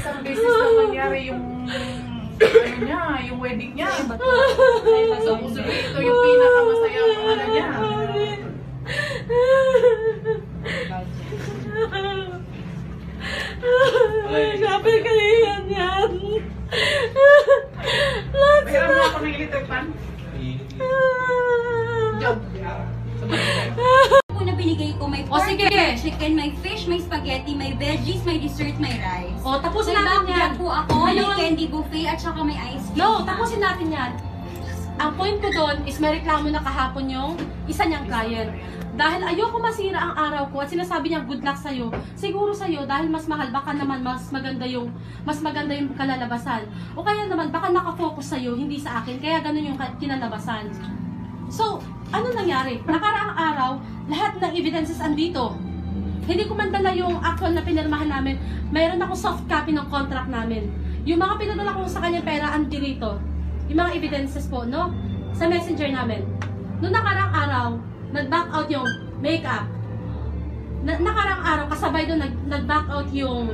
isang beses lang nangyari yung ano niya, yung wedding niya. So, ito yung pinakamasaya ang ano niya. Sabi kayo yan. Mayroon mo ako ng electric fan? Job. Na binigay ko, may pork, sige. may chicken, may fish, may spaghetti, may veggies, may dessert, may rice. O, tapusin May natin yan. backjack po ako, may Ngayon- candy buffet, at saka may ice cream. No, tapusin natin yan. Ang point ko doon is may reklamo na kahapon yung isa niyang client. Dahil ayoko masira ang araw ko at sinasabi niya good luck sa'yo, siguro sa'yo dahil mas mahal, baka naman mas maganda yung kalalabasan. O kaya naman baka nakafocus sa'yo, hindi sa akin, kaya ganun yung kinalabasan. So, ano nangyari? Nakaraang araw, lahat ng evidences andito. Hindi ko man dala yung actual na pinirmahan namin. Mayroon ako soft copy ng contract namin. Yung mga pinadala ko sa kanya pera, andi rito. Yung mga evidences po, no? Sa messenger namin. Noong nakaraang araw, nag-back out yung makeup. Nakaraang araw, kasabay doon, nag-back out yung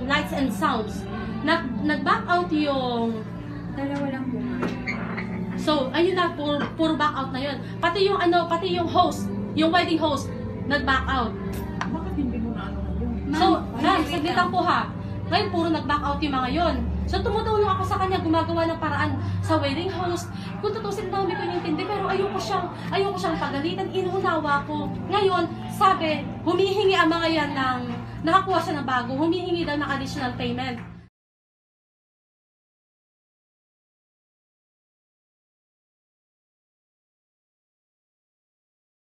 lights and sounds. Nag-back out yung... Dalawa lang po. So, ayun na, puro back out na yun. Pati yung host, yung wedding host, nag-back out. Bakit hindi mo na ano yun? So, saglit lang po ha. Ngayon, puro nag-back out yung mga yon. So, tumutulong ako sa kanya, gumagawa ng paraan sa wedding host. Kung tutusin, dami ko intindi, pero ayoko siyang pagalitan, inuunawa ko. Ngayon, sabi, humihingi ang mga yan ng, nakakuha siya ng bago, humihingi daw ng additional payment.